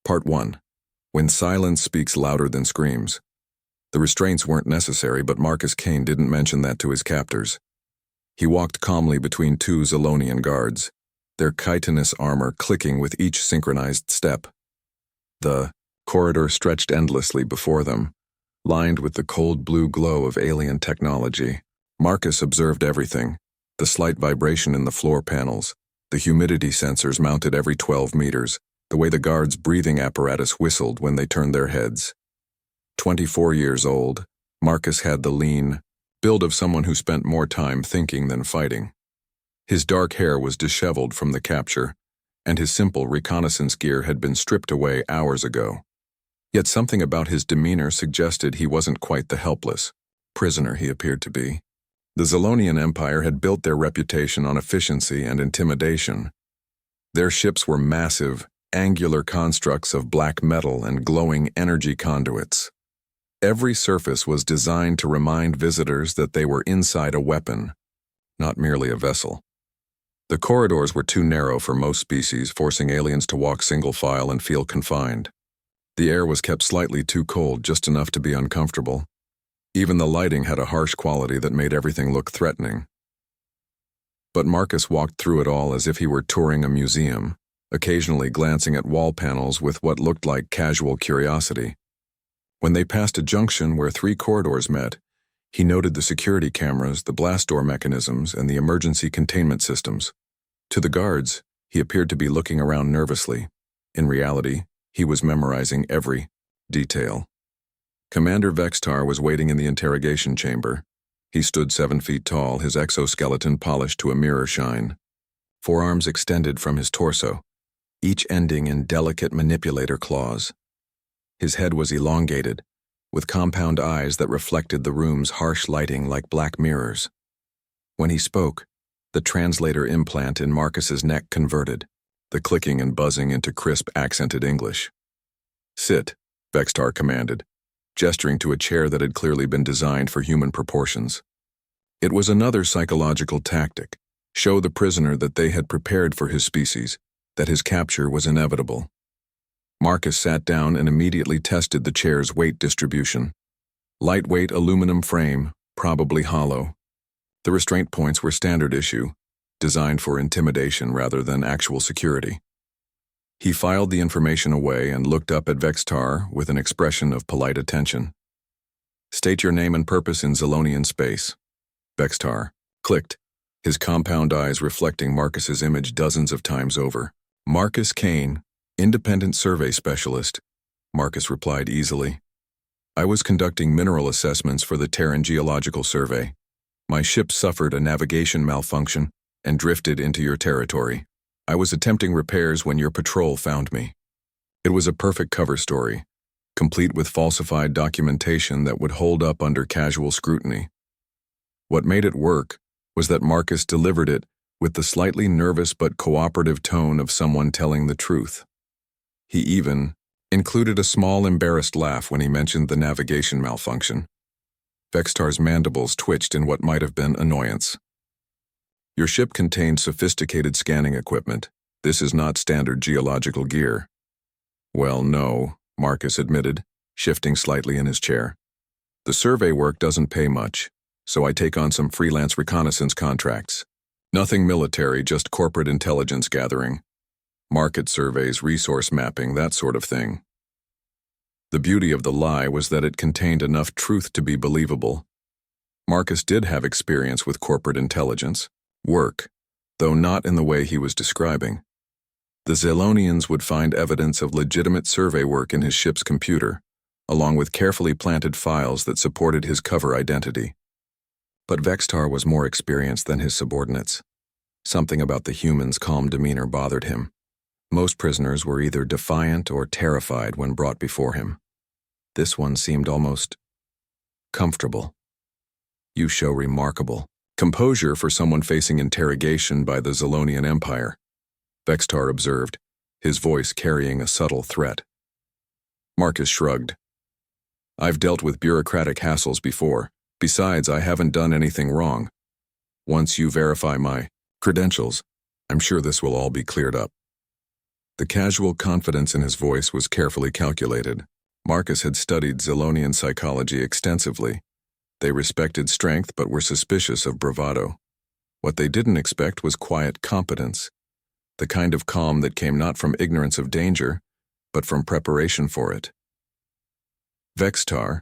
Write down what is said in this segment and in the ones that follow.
Part 1. When silence speaks louder than screams. The restraints weren't necessary, but Marcus Kane didn't mention that to his captors. He walked calmly between two Zolonian guards, their chitinous armor clicking with each synchronized step. The corridor stretched endlessly before them, lined with the cold blue glow of alien technology. Marcus observed everything: the slight vibration in the floor panels, the humidity sensors mounted every 12 meters, the way the guards' breathing apparatus whistled when they turned their heads. 24 years old, Marcus had the lean build of someone who spent more time thinking than fighting. His dark hair was disheveled from the capture, and his simple reconnaissance gear had been stripped away hours ago. Yet something about his demeanor suggested he wasn't quite the helpless prisoner he appeared to be. The Zolonian Empire had built their reputation on efficiency and intimidation. Their ships were massive, angular constructs of black metal and glowing energy conduits. Every surface was designed to remind visitors that they were inside a weapon, not merely a vessel. The corridors were too narrow for most species, forcing aliens to walk single file and feel confined. The air was kept slightly too cold, just enough to be uncomfortable. Even the lighting had a harsh quality that made everything look threatening. But Marcus walked through it all as if he were touring a museum, occasionally glancing at wall panels with what looked like casual curiosity. When they passed a junction where 3 corridors met, he noted the security cameras, the blast door mechanisms, and the emergency containment systems. To the guards, he appeared to be looking around nervously. In reality, he was memorizing every detail. Commander Vextar was waiting in the interrogation chamber. He stood 7 feet tall, his exoskeleton polished to a mirror shine. Forearms extended from his torso, each ending in delicate manipulator claws. His head was elongated, with compound eyes that reflected the room's harsh lighting like black mirrors. When he spoke, the translator implant in Marcus's neck converted, the clicking and buzzing into crisp, accented English. "Sit," Vextar commanded, gesturing to a chair that had clearly been designed for human proportions. It was another psychological tactic: show the prisoner that they had prepared for his species, that his capture was inevitable. Marcus sat down and immediately tested the chair's weight distribution. Lightweight aluminum frame, probably hollow. The restraint points were standard issue, designed for intimidation rather than actual security. He filed the information away and looked up at Vextar with an expression of polite attention. "State your name and purpose in Zolonian space." Vextar clicked, his compound eyes reflecting Marcus's image dozens of times over. "Marcus Kane, Independent Survey Specialist," Marcus replied easily. "I was conducting mineral assessments for the Terran Geological Survey. My ship suffered a navigation malfunction and drifted into your territory. I was attempting repairs when your patrol found me. It was a perfect cover story, complete with falsified documentation that would hold up under casual scrutiny. What made it work was that Marcus delivered it with the slightly nervous but cooperative tone of someone telling the truth. He even included a small embarrassed laugh when he mentioned the navigation malfunction. Vextar's mandibles twitched in what might have been annoyance. "Your ship contained sophisticated scanning equipment. This is not standard geological gear." "Well, no," Marcus admitted, shifting slightly in his chair. "The survey work doesn't pay much, so I take on some freelance reconnaissance contracts. Nothing military, just corporate intelligence gathering. Market surveys, resource mapping, that sort of thing." The beauty of the lie was that it contained enough truth to be believable. Marcus did have experience with corporate intelligence work, though not in the way he was describing. The Zolonians would find evidence of legitimate survey work in his ship's computer, along with carefully planted files that supported his cover identity. But Vextar was more experienced than his subordinates. Something about the human's calm demeanor bothered him. Most prisoners were either defiant or terrified when brought before him. This one seemed almost comfortable. "You show remarkable composure for someone facing interrogation by the Zolonian Empire," Vextar observed, his voice carrying a subtle threat. Marcus shrugged. "I've dealt with bureaucratic hassles before. Besides, I haven't done anything wrong. Once you verify my credentials, I'm sure this will all be cleared up." The casual confidence in his voice was carefully calculated. Marcus had studied Zilonian psychology extensively. They respected strength but were suspicious of bravado. What they didn't expect was quiet competence, the kind of calm that came not from ignorance of danger, but from preparation for it. Vextar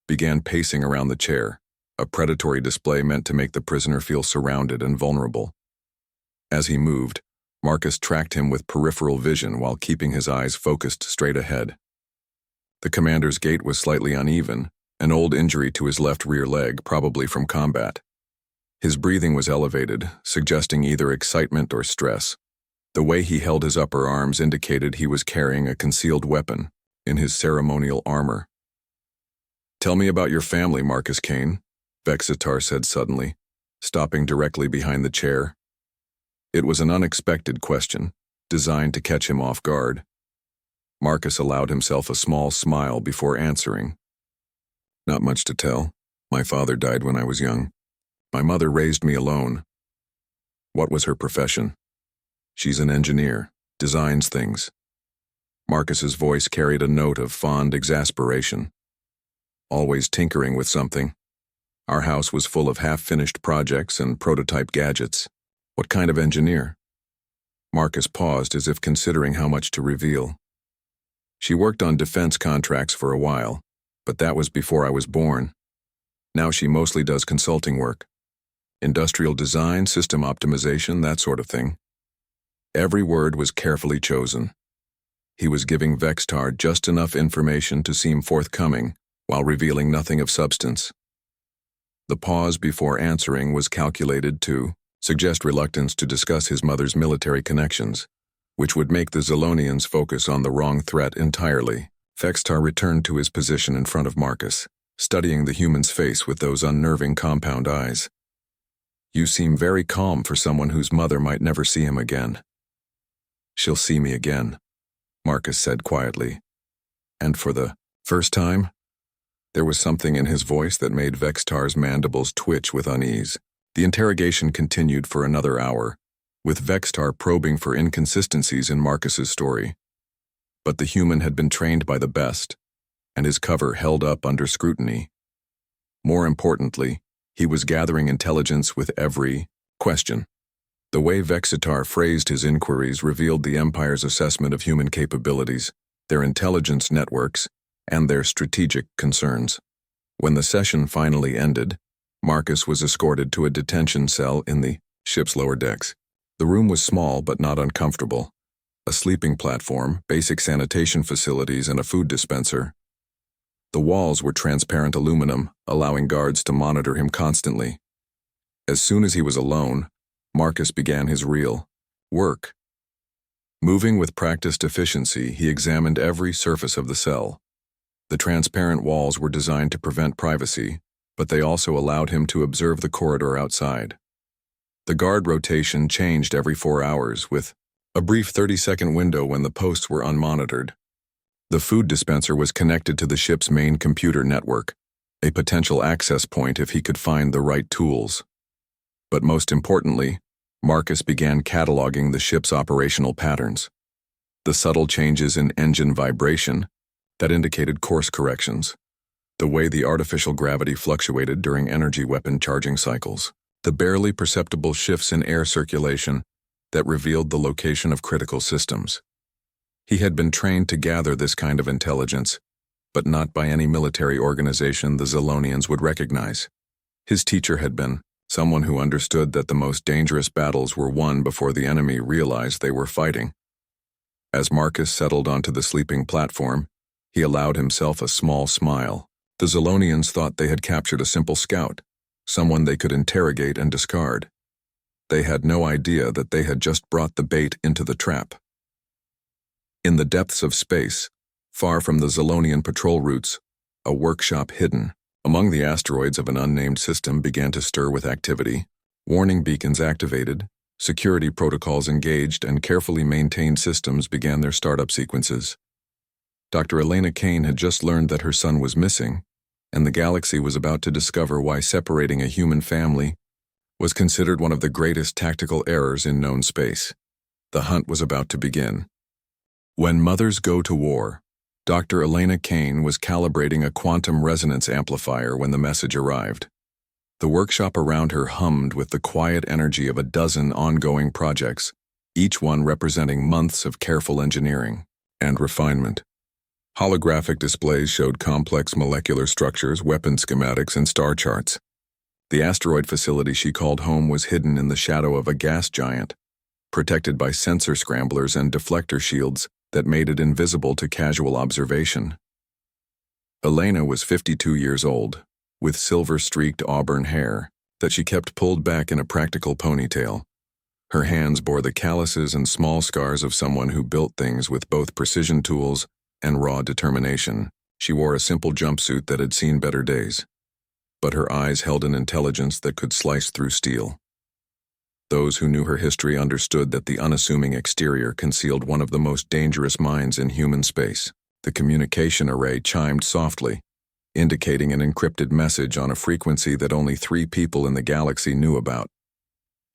began pacing around the chair, a predatory display meant to make the prisoner feel surrounded and vulnerable. As he moved, Marcus tracked him with peripheral vision while keeping his eyes focused straight ahead. The commander's gait was slightly uneven, an old injury to his left rear leg, probably from combat. His breathing was elevated, suggesting either excitement or stress. The way he held his upper arms indicated he was carrying a concealed weapon in his ceremonial armor. "Tell me about your family, Marcus Kane," Vexitar said suddenly, stopping directly behind the chair. It was an unexpected question, designed to catch him off guard. Marcus allowed himself a small smile before answering. "Not much to tell. My father died when I was young. My mother raised me alone." "What was her profession?" "She's an engineer, designs things." Marcus's voice carried a note of fond exasperation. "Always tinkering with something. Our house was full of half-finished projects and prototype gadgets." "What kind of engineer?" Marcus paused as if considering how much to reveal. "She worked on defense contracts for a while, but that was before I was born. Now she mostly does consulting work. Industrial design, system optimization, that sort of thing." Every word was carefully chosen. He was giving Vextar just enough information to seem forthcoming, while revealing nothing of substance. The pause before answering was calculated to suggest reluctance to discuss his mother's military connections, which would make the Zilonians focus on the wrong threat entirely. Vextar returned to his position in front of Marcus, studying the human's face with those unnerving compound eyes. "You seem very calm for someone whose mother might never see him again." "She'll see me again," Marcus said quietly. "And for the first time?" There was something in his voice that made Vextar's mandibles twitch with unease. The interrogation continued for another hour, with Vextar probing for inconsistencies in Marcus's story. But the human had been trained by the best, and his cover held up under scrutiny. More importantly, he was gathering intelligence with every question. The way Vexitar phrased his inquiries revealed the Empire's assessment of human capabilities, their intelligence networks, and their strategic concerns. When the session finally ended, Marcus was escorted to a detention cell in the ship's lower decks. The room was small but not uncomfortable. A sleeping platform, basic sanitation facilities, and a food dispenser. The walls were transparent aluminum, allowing guards to monitor him constantly. As soon as he was alone, Marcus began his real work. Moving with practiced efficiency, he examined every surface of the cell. The transparent walls were designed to prevent privacy, but they also allowed him to observe the corridor outside. The guard rotation changed every 4 hours, with a brief 30-second window when the posts were unmonitored. The food dispenser was connected to the ship's main computer network, a potential access point if he could find the right tools. But most importantly, Marcus began cataloging the ship's operational patterns. The subtle changes in engine vibration that indicated course corrections, the way the artificial gravity fluctuated during energy weapon charging cycles, the barely perceptible shifts in air circulation that revealed the location of critical systems. He had been trained to gather this kind of intelligence, but not by any military organization the Zilonians would recognize. His teacher had been someone who understood that the most dangerous battles were won before the enemy realized they were fighting. As Marcus settled onto the sleeping platform, he allowed himself a small smile. The Zilonians thought they had captured a simple scout, someone they could interrogate and discard. They had no idea that they had just brought the bait into the trap. In the depths of space, far from the Zilonian patrol routes, a workshop hidden among the asteroids of an unnamed system began to stir with activity. Warning beacons activated, security protocols engaged, and carefully maintained systems began their startup sequences. Dr. Elena Kane had just learned that her son was missing, and the galaxy was about to discover why separating a human family was considered one of the greatest tactical errors in known space. The hunt was about to begin. When Mothers Go to War, Dr. Elena Kane was calibrating a quantum resonance amplifier when the message arrived. The workshop around her hummed with the quiet energy of a dozen ongoing projects, each one representing months of careful engineering and refinement. Holographic displays showed complex molecular structures, weapon schematics, and star charts. The asteroid facility she called home was hidden in the shadow of a gas giant, protected by sensor scramblers and deflector shields that made it invisible to casual observation. Elena was 52 years old, with silver-streaked auburn hair that she kept pulled back in a practical ponytail. Her hands bore the calluses and small scars of someone who built things with both precision tools and raw determination. She wore a simple jumpsuit that had seen better days, but her eyes held an intelligence that could slice through steel. Those who knew her history understood that the unassuming exterior concealed one of the most dangerous minds in human space. The communication array chimed softly, indicating an encrypted message on a frequency that only 3 people in the galaxy knew about.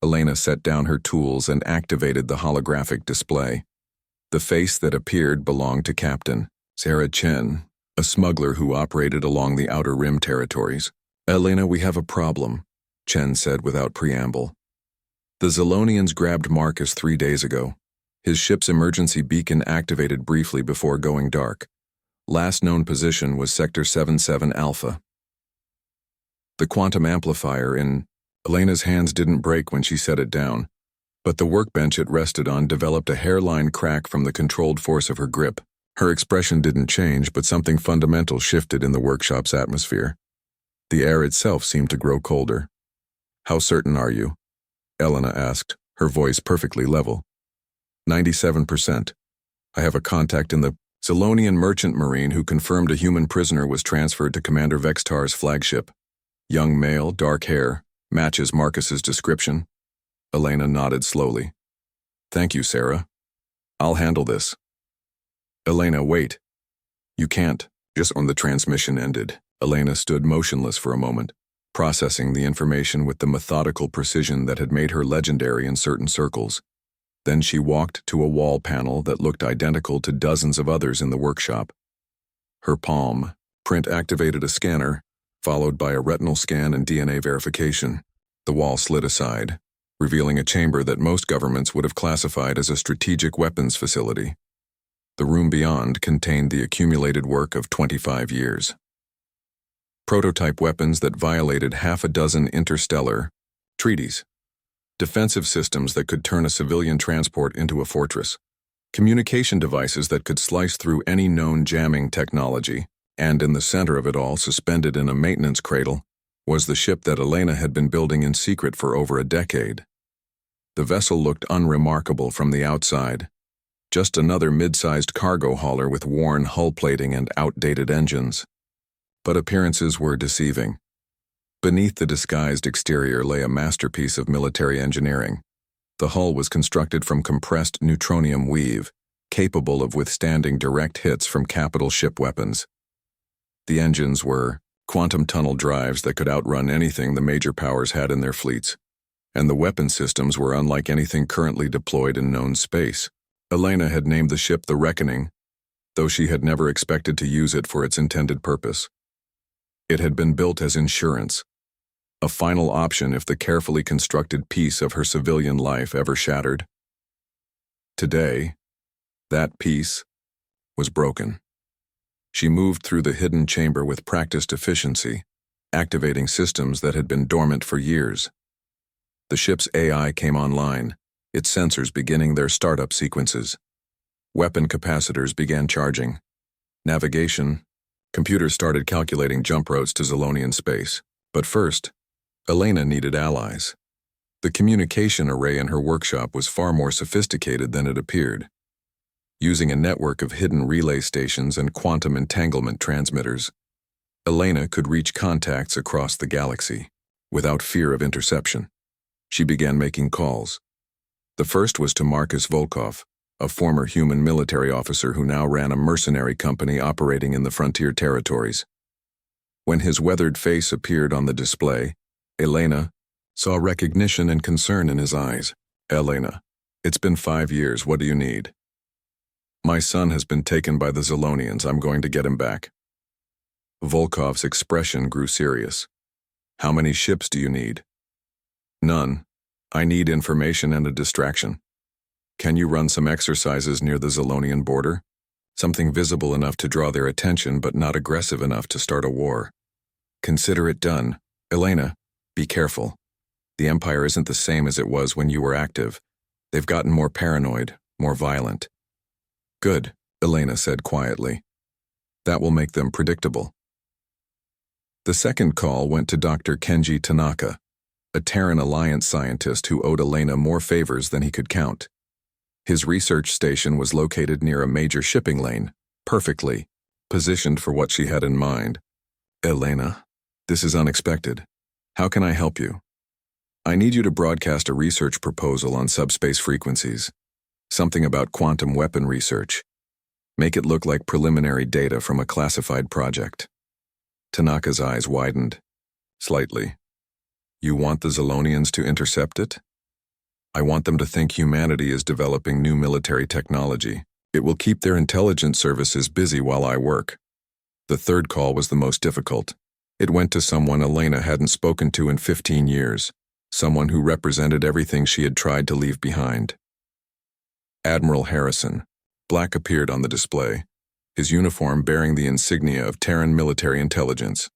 Elena set down her tools and activated the holographic display. The face that appeared belonged to Captain Sarah Chen, a smuggler who operated along the Outer Rim territories. "Elena, we have a problem," Chen said without preamble. "The Zolonians grabbed Marcus 3 days ago. His ship's emergency beacon activated briefly before going dark. Last known position was Sector 77 Alpha." The quantum amplifier in Elena's hands didn't break when she set it down, but the workbench it rested on developed a hairline crack from the controlled force of her grip. Her expression didn't change, but something fundamental shifted in the workshop's atmosphere. The air itself seemed to grow colder. "How certain are you?" Elena asked, her voice perfectly level. 97%. I have a contact in the Zolonian merchant marine who confirmed a human prisoner was transferred to Commander Vextar's flagship. Young male, dark hair, matches Marcus's description. Elena nodded slowly. "Thank you, Sarah. I'll handle this." "Elena, wait. You can't." Just when the transmission ended, Elena stood motionless for a moment, processing the information with the methodical precision that had made her legendary in certain circles. Then she walked to a wall panel that looked identical to dozens of others in the workshop. Her palm print activated a scanner, followed by a retinal scan and DNA verification. The wall slid aside, revealing a chamber that most governments would have classified as a strategic weapons facility. The room beyond contained the accumulated work of 25 years. Prototype weapons that violated half a dozen interstellar treaties. Defensive systems that could turn a civilian transport into a fortress. Communication devices that could slice through any known jamming technology. And in the center of it all, suspended in a maintenance cradle, was the ship that Elena had been building in secret for over a decade. The vessel looked unremarkable from the outside. Just another mid-sized cargo hauler with worn hull plating and outdated engines. But appearances were deceiving. Beneath the disguised exterior lay a masterpiece of military engineering. The hull was constructed from compressed neutronium weave, capable of withstanding direct hits from capital ship weapons. The engines were quantum tunnel drives that could outrun anything the major powers had in their fleets, and the weapon systems were unlike anything currently deployed in known space. Elena had named the ship the Reckoning, though she had never expected to use it for its intended purpose. It had been built as insurance, a final option if the carefully constructed piece of her civilian life ever shattered. Today, that piece was broken. She moved through the hidden chamber with practiced efficiency, activating systems that had been dormant for years. The ship's AI came online, its sensors beginning their startup sequences. Weapon capacitors began charging. Navigation, computers started calculating jump routes to Zolonian space. But first, Elena needed allies. The communication array in her workshop was far more sophisticated than it appeared. Using a network of hidden relay stations and quantum entanglement transmitters, Elena could reach contacts across the galaxy without fear of interception. She began making calls. The first was to Marcus Volkov, a former human military officer who now ran a mercenary company operating in the frontier territories. When his weathered face appeared on the display, Elena saw recognition and concern in his eyes. "Elena, it's been 5 years, what do you need?" My son has been taken by the Zolonians. I'm going to get him back. Volkov's expression grew serious. How many ships do you need? None. I need information and a distraction. Can you run some exercises near the Zolonian border? Something visible enough to draw their attention but not aggressive enough to start a war. Consider it done. Elena, be careful. The Empire isn't the same as it was when you were active. They've gotten more paranoid, more violent. Good, Elena said quietly. That will make them predictable. The second call went to Dr. Kenji Tanaka, a Terran Alliance scientist who owed Elena more favors than he could count. His research station was located near a major shipping lane, perfectly positioned for what she had in mind. Elena, this is unexpected. How can I help you? I need you to broadcast a research proposal on subspace frequencies. Something about quantum weapon research. Make it look like preliminary data from a classified project. Tanaka's eyes widened. Slightly. You want the Zolonians to intercept it? I want them to think humanity is developing new military technology. It will keep their intelligence services busy while I work. The third call was the most difficult. It went to someone Elena hadn't spoken to in 15 years, someone who represented everything she had tried to leave behind. Admiral Harrison. Black appeared on the display, his uniform bearing the insignia of Terran military intelligence.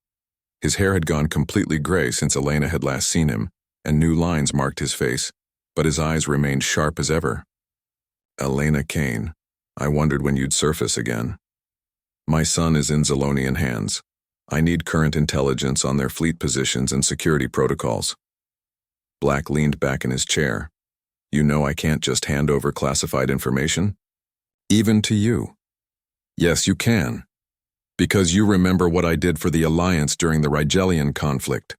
His hair had gone completely gray since Elena had last seen him, and new lines marked his face, but his eyes remained sharp as ever. Elena Kane, I wondered when you'd surface again. My son is in Zolonian hands. I need current intelligence on their fleet positions and security protocols. Black leaned back in his chair. You know I can't just hand over classified information? Even to you. Yes, you can. Because you remember what I did for the Alliance during the Rigelian conflict.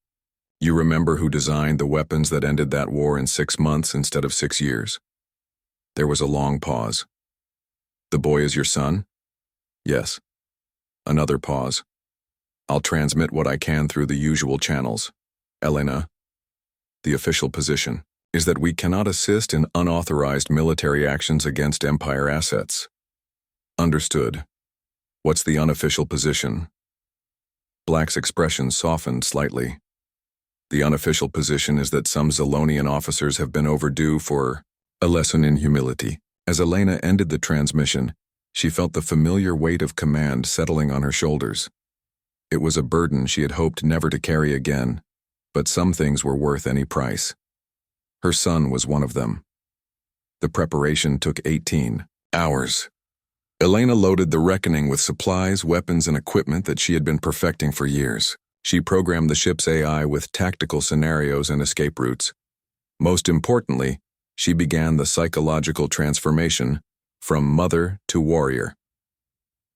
You remember who designed the weapons that ended that war in 6 months instead of 6 years. There was a long pause. The boy is your son? Yes. Another pause. I'll transmit what I can through the usual channels. Elena, the official position is that we cannot assist in unauthorized military actions against Empire assets. Understood. What's the unofficial position? Black's expression softened slightly. The unofficial position is that some Zolonian officers have been overdue for a lesson in humility. As Elena ended the transmission, she felt the familiar weight of command settling on her shoulders. It was a burden she had hoped never to carry again, but some things were worth any price. Her son was one of them. The preparation took 18 hours. Elena loaded the Reckoning with supplies, weapons, and equipment that she had been perfecting for years. She programmed the ship's AI with tactical scenarios and escape routes. Most importantly, she began the psychological transformation from mother to warrior.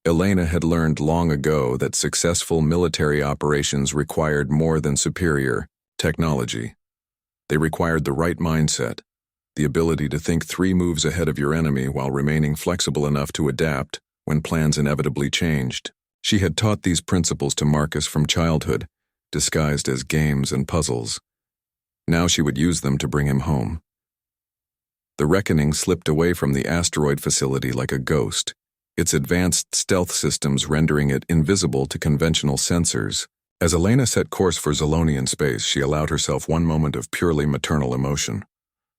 Elena had learned long ago that successful military operations required more than superior technology. They required the right mindset, the ability to think 3 moves ahead of your enemy while remaining flexible enough to adapt when plans inevitably changed. She had taught these principles to Marcus from childhood, disguised as games and puzzles. Now she would use them to bring him home. The Reckoning slipped away from the asteroid facility like a ghost, its advanced stealth systems rendering it invisible to conventional sensors. As Elena set course for Zolonian space, she allowed herself one moment of purely maternal emotion.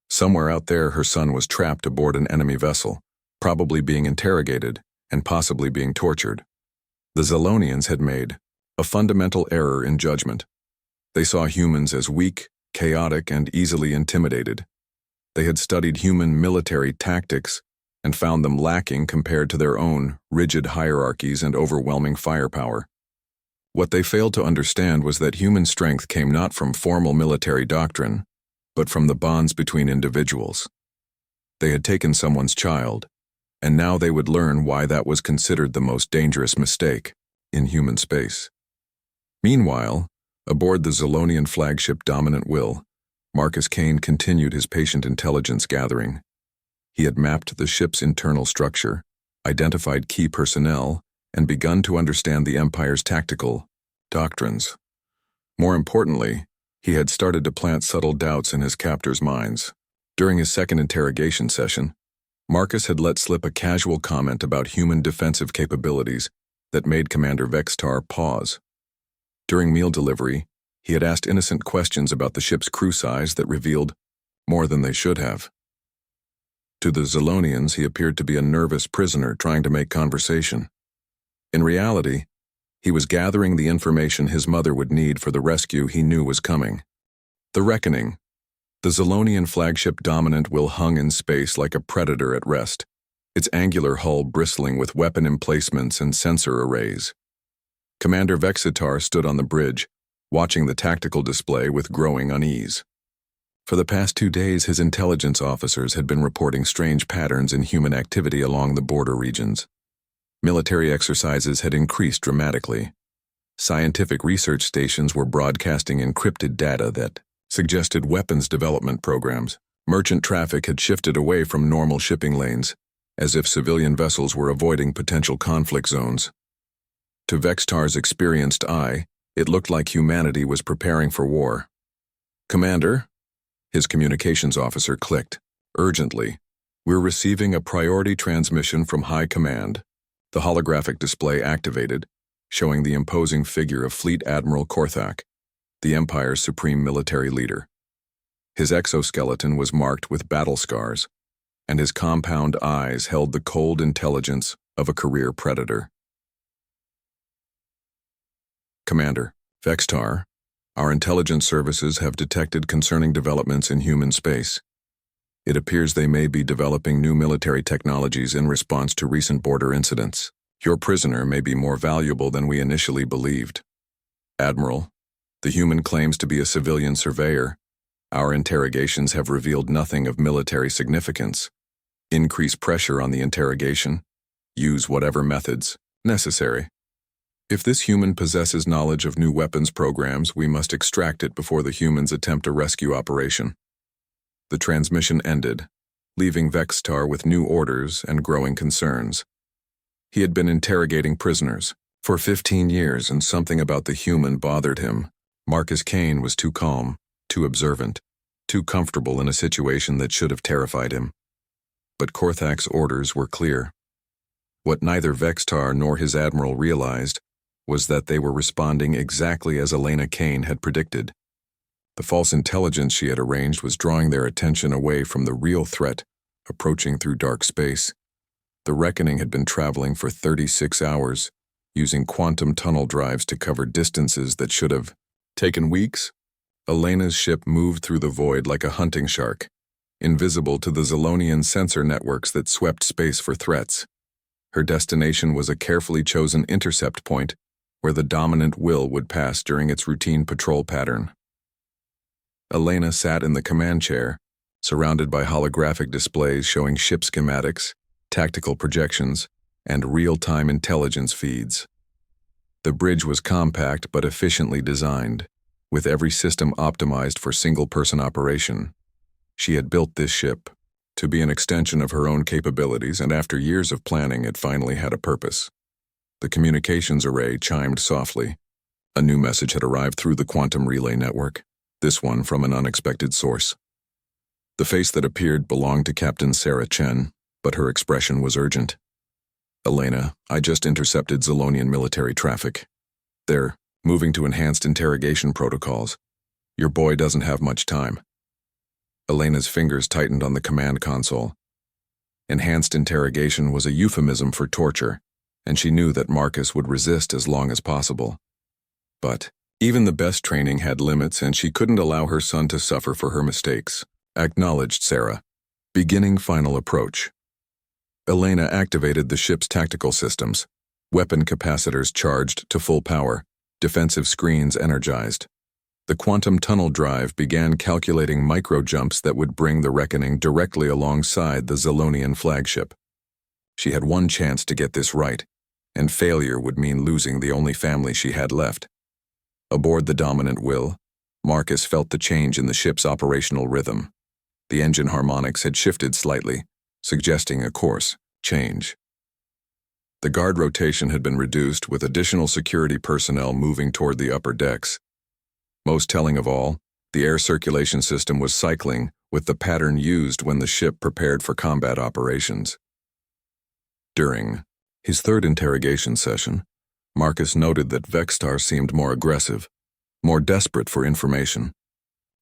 Somewhere out there, her son was trapped aboard an enemy vessel, probably being interrogated and possibly being tortured. The Zolonians had made a fundamental error in judgment. They saw humans as weak, chaotic, and easily intimidated. They had studied human military tactics and found them lacking compared to their own rigid hierarchies and overwhelming firepower. What they failed to understand was that human strength came not from formal military doctrine, but from the bonds between individuals. They had taken someone's child, and now they would learn why that was considered the most dangerous mistake in human space. Meanwhile, aboard the Zolonian flagship Dominant Will, Marcus Kane continued his patient intelligence gathering. He had mapped the ship's internal structure, identified key personnel, and begun to understand the Empire's tactical doctrines. More importantly, he had started to plant subtle doubts in his captors' minds. During his second interrogation session, Marcus had let slip a casual comment about human defensive capabilities that made Commander Vextar pause. During meal delivery, he had asked innocent questions about the ship's crew size that revealed more than they should have. To the Zolonians, he appeared to be a nervous prisoner trying to make conversation. In reality, he was gathering the information his mother would need for the rescue he knew was coming. The Reckoning. The Zolonian flagship Dominant will hung in space like a predator at rest, its angular hull bristling with weapon emplacements and sensor arrays. Commander Vexitar stood on the bridge, watching the tactical display with growing unease. For the past 2 days, his intelligence officers had been reporting strange patterns in human activity along the border regions. Military exercises had increased dramatically. Scientific research stations were broadcasting encrypted data that suggested weapons development programs. Merchant traffic had shifted away from normal shipping lanes, as if civilian vessels were avoiding potential conflict zones. To Vextar's experienced eye, it looked like humanity was preparing for war. "Commander," his communications officer clicked, urgently, "we're receiving a priority transmission from High Command." The holographic display activated, showing the imposing figure of Fleet Admiral Korthak, the Empire's supreme military leader. His exoskeleton was marked with battle scars, and his compound eyes held the cold intelligence of a career predator. "Commander, Vextar, our intelligence services have detected concerning developments in human space. It appears they may be developing new military technologies in response to recent border incidents. Your prisoner may be more valuable than we initially believed. Admiral, the human claims to be a civilian surveyor. Our interrogations have revealed nothing of military significance. Increase pressure on the interrogation. Use whatever methods necessary. If this human possesses knowledge of new weapons programs, we must extract it before the humans attempt a rescue operation." The transmission ended, leaving Vextar with new orders and growing concerns. He had been interrogating prisoners for 15 years, and something about the human bothered him. Marcus Kane was too calm, too observant, too comfortable in a situation that should have terrified him. But Korthak's orders were clear. What neither Vextar nor his admiral realized was that they were responding exactly as Elena Kane had predicted. The false intelligence she had arranged was drawing their attention away from the real threat approaching through dark space. The Reckoning had been traveling for 36 hours, using quantum tunnel drives to cover distances that should have taken weeks. Elena's ship moved through the void like a hunting shark, invisible to the Zolonian sensor networks that swept space for threats. Her destination was a carefully chosen intercept point where the Dominant will would pass during its routine patrol pattern. Elena sat in the command chair, surrounded by holographic displays showing ship schematics, tactical projections, and real-time intelligence feeds. The bridge was compact but efficiently designed, with every system optimized for single-person operation. She had built this ship to be an extension of her own capabilities, and after years of planning, it finally had a purpose. The communications array chimed softly. A new message had arrived through the quantum relay network, this one from an unexpected source. The face that appeared belonged to Captain Sarah Chen, but her expression was urgent. "Elena, I just intercepted Zolonian military traffic. They're moving to enhanced interrogation protocols. Your boy doesn't have much time." Elena's fingers tightened on the command console. Enhanced interrogation was a euphemism for torture, and she knew that Marcus would resist as long as possible. But even the best training had limits, and she couldn't allow her son to suffer for her mistakes. Acknowledged Sarah. Beginning final approach. Elena activated the ship's tactical systems, weapon capacitors charged to full power, defensive screens energized. The quantum tunnel drive began calculating micro-jumps that would bring the Reckoning directly alongside the Zolonian flagship. She had one chance to get this right, and failure would mean losing the only family she had left. Aboard the Dominant will, Marcus felt the change in the ship's operational rhythm. The engine harmonics had shifted slightly, suggesting a course change. The guard rotation had been reduced, with additional security personnel moving toward the upper decks. Most telling of all, The air circulation system was cycling with the pattern used when the ship prepared for combat operations. During his third interrogation session, Marcus noted that Vextar seemed more aggressive, more desperate for information.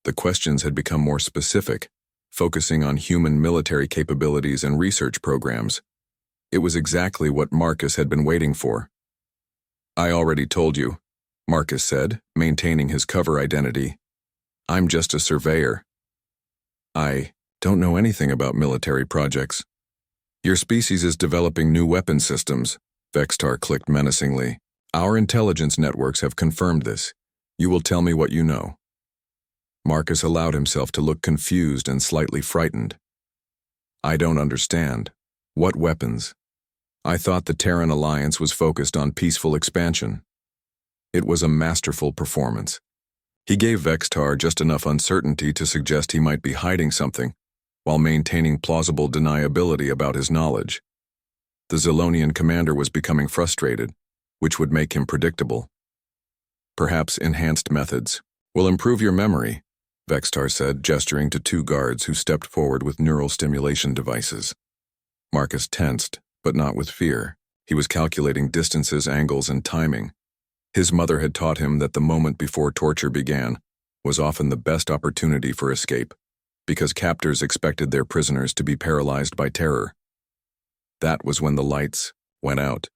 The questions had become more specific, focusing on human military capabilities and research programs. It was exactly what Marcus had been waiting for. "I already told you," Marcus said, maintaining his cover identity. "I'm just a surveyor. I don't know anything about military projects." "Your species is developing new weapon systems," Vextar clicked menacingly. "Our intelligence networks have confirmed this. You will tell me what you know." Marcus allowed himself to look confused and slightly frightened. "I don't understand. What weapons? I thought the Terran Alliance was focused on peaceful expansion." It was a masterful performance. He gave Vextar just enough uncertainty to suggest he might be hiding something, while maintaining plausible deniability about his knowledge. The Zilonian commander was becoming frustrated, which would make him predictable. "Perhaps enhanced methods will improve your memory," Vextar said, gesturing to two guards who stepped forward with neural stimulation devices. Marcus tensed, but not with fear. He was calculating distances, angles, and timing. His mother had taught him that the moment before torture began was often the best opportunity for escape, because captors expected their prisoners to be paralyzed by terror. That was when the lights went out.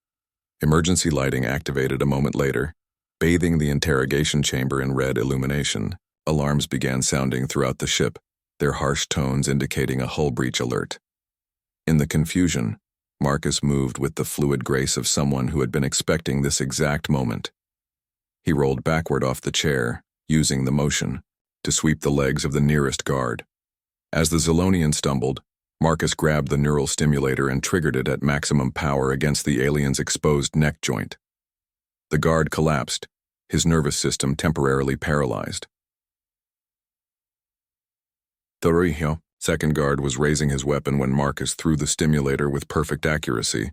Emergency lighting activated a moment later, bathing the interrogation chamber in red illumination. Alarms began sounding throughout the ship, their harsh tones indicating a hull breach alert. In the confusion, Marcus moved with the fluid grace of someone who had been expecting this exact moment. He rolled backward off the chair, using the motion to sweep the legs of the nearest guard. As the Zilonian stumbled, Marcus grabbed the neural stimulator and triggered it at maximum power against the alien's exposed neck joint. The guard collapsed, his nervous system temporarily paralyzed. "Torrijo," second guard was raising his weapon when Marcus threw the stimulator with perfect accuracy,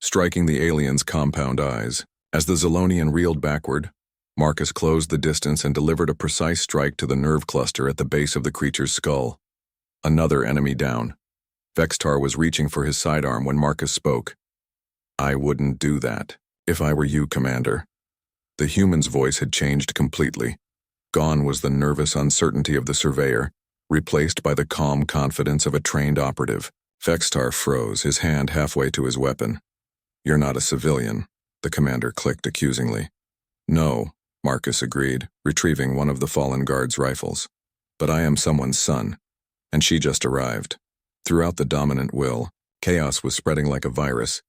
striking the alien's compound eyes. As the Zilonian reeled backward, Marcus closed the distance and delivered a precise strike to the nerve cluster at the base of the creature's skull. Another enemy down. Vextar was reaching for his sidearm when Marcus spoke. "I wouldn't do that, if I were you, Commander." The human's voice had changed completely. Gone was the nervous uncertainty of the surveyor, replaced by the calm confidence of a trained operative. Vextar froze, his hand halfway to his weapon. "You're not a civilian," the commander clicked accusingly. "No," Marcus agreed, retrieving one of the fallen guard's rifles. "But I am someone's son, and she just arrived." Throughout the dominant will, chaos was spreading like a virus.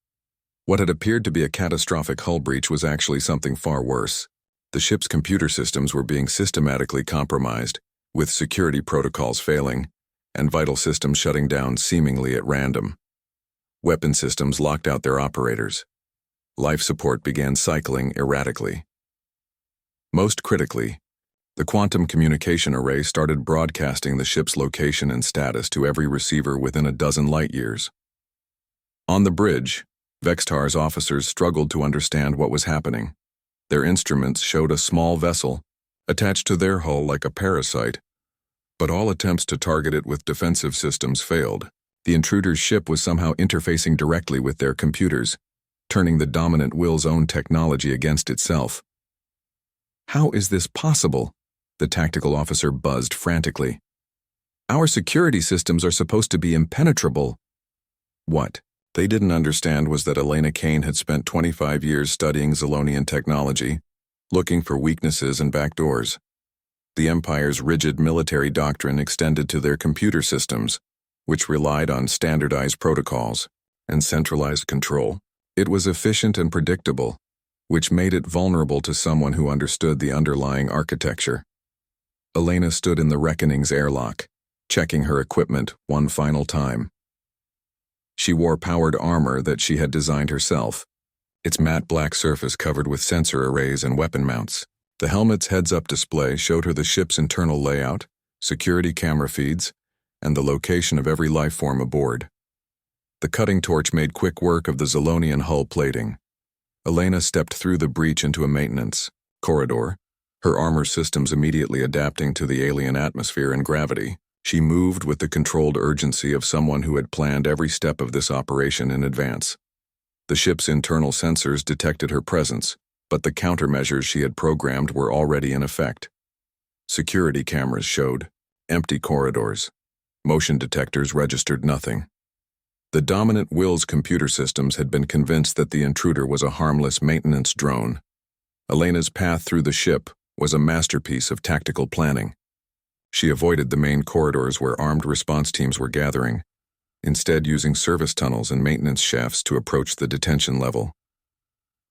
What had appeared to be a catastrophic hull breach was actually something far worse. The ship's computer systems were being systematically compromised, with security protocols failing, and vital systems shutting down seemingly at random. Weapon systems locked out their operators. Life support began cycling erratically. Most critically, the quantum communication array started broadcasting the ship's location and status to every receiver within a dozen light-years. On the bridge, Vextar's officers struggled to understand what was happening. Their instruments showed a small vessel, attached to their hull like a parasite, but all attempts to target it with defensive systems failed. The intruder's ship was somehow interfacing directly with their computers, turning the dominant will's own technology against itself. "How is this possible?" the tactical officer buzzed frantically. "Our security systems are supposed to be impenetrable." What they didn't understand was that Elena Kane had spent 25 years studying Zilonian technology, looking for weaknesses and backdoors. The Empire's rigid military doctrine extended to their computer systems, which relied on standardized protocols and centralized control. It was efficient and predictable, which made it vulnerable to someone who understood the underlying architecture. Elena stood in the Reckoning's airlock, checking her equipment one final time. She wore powered armor that she had designed herself, its matte black surface covered with sensor arrays and weapon mounts. The helmet's heads-up display showed her the ship's internal layout, security camera feeds, and the location of every life form aboard. The cutting torch made quick work of the Zilonian hull plating. Elena stepped through the breach into a maintenance corridor, her armor systems immediately adapting to the alien atmosphere and gravity. She moved with the controlled urgency of someone who had planned every step of this operation in advance. The ship's internal sensors detected her presence, but the countermeasures she had programmed were already in effect. Security cameras showed empty corridors. Motion detectors registered nothing. The dominant will's computer systems had been convinced that the intruder was a harmless maintenance drone. Elena's path through the ship was a masterpiece of tactical planning. She avoided the main corridors where armed response teams were gathering, instead using service tunnels and maintenance shafts to approach the detention level.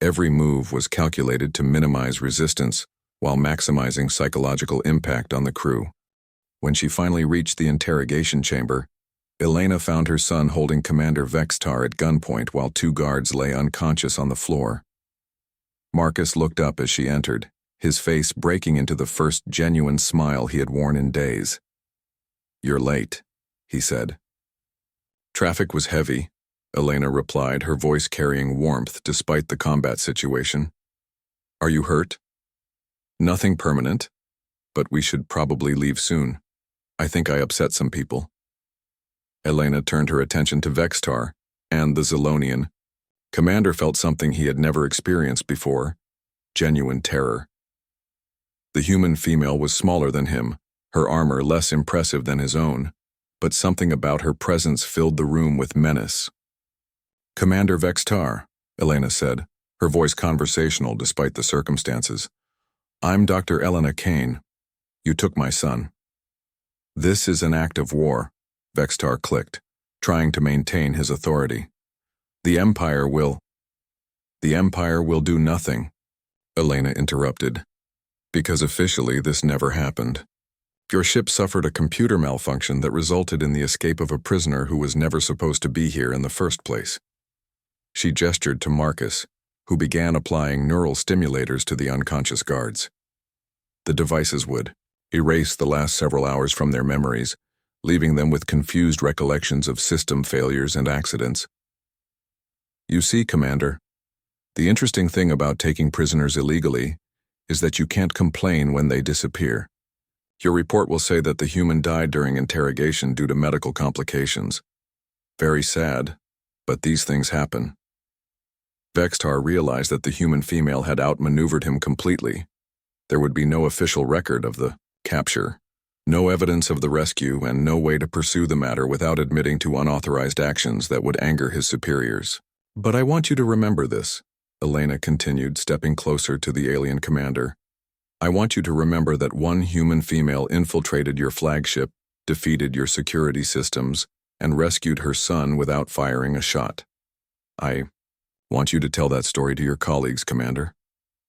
Every move was calculated to minimize resistance while maximizing psychological impact on the crew. When she finally reached the interrogation chamber, Elena found her son holding Commander Vextar at gunpoint while two guards lay unconscious on the floor. Marcus looked up as she entered, his face breaking into the first genuine smile he had worn in days. "You're late," he said. "Traffic was heavy," Elena replied, her voice carrying warmth despite the combat situation. "Are you hurt?" "Nothing permanent, but we should probably leave soon. I think I upset some people." Elena turned her attention to Vextar and the Zilonian. Commander felt something he had never experienced before: genuine terror. The human female was smaller than him, her armor less impressive than his own, but something about her presence filled the room with menace. "Commander Vextar," Elena said, her voice conversational despite the circumstances. "I'm Dr. Elena Kane. You took my son." "This is an act of war," Vextar clicked, trying to maintain his authority. The Empire will do nothing," Elena interrupted, "because officially this never happened. Your ship suffered a computer malfunction that resulted in the escape of a prisoner who was never supposed to be here in the first place." She gestured to Marcus, who began applying neural stimulators to the unconscious guards. The devices would erase the last several hours from their memories, leaving them with confused recollections of system failures and accidents. "You see, Commander, the interesting thing about taking prisoners illegally is that you can't complain when they disappear. Your report will say that the human died during interrogation due to medical complications. Very sad, but these things happen." Vextar realized that the human female had outmaneuvered him completely. There would be no official record of the capture, no evidence of the rescue, and no way to pursue the matter without admitting to unauthorized actions that would anger his superiors. "But I want you to remember this," Elena continued, stepping closer to the alien commander. "I want you to remember that one human female infiltrated your flagship, defeated your security systems, and rescued her son without firing a shot. I want you to tell that story to your colleagues, Commander.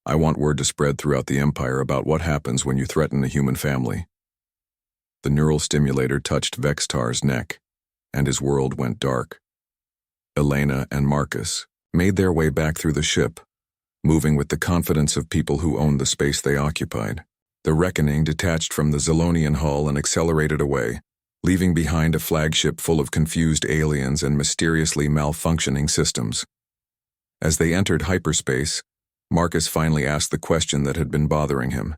I want word to spread throughout the Empire about what happens when you threaten a human family." The neural stimulator touched Vextar's neck, and his world went dark. Elena and Marcus made their way back through the ship, moving with the confidence of people who owned the space they occupied. The Reckoning detached from the Zilonian hull and accelerated away, leaving behind a flagship full of confused aliens and mysteriously malfunctioning systems. As they entered hyperspace, Marcus finally asked the question that had been bothering him.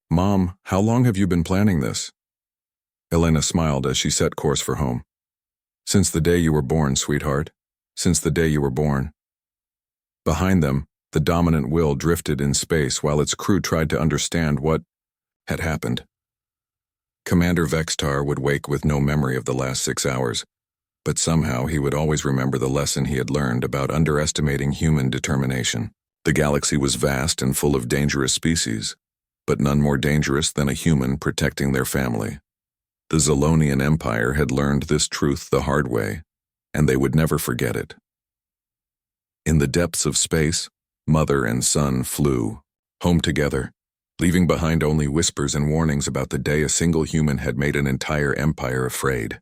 "Mom, how long have you been planning this?" Elena smiled as she set course for home. "Since the day you were born, sweetheart. Since the day you were born." Behind them, the dominant will drifted in space while its crew tried to understand what had happened. Commander Vextar would wake with no memory of the last 6 hours, but somehow he would always remember the lesson he had learned about underestimating human determination. The galaxy was vast and full of dangerous species, but none more dangerous than a human protecting their family. The Zilonian Empire had learned this truth the hard way, and they would never forget it. In the depths of space, mother and son flew, home together, leaving behind only whispers and warnings about the day a single human had made an entire empire afraid.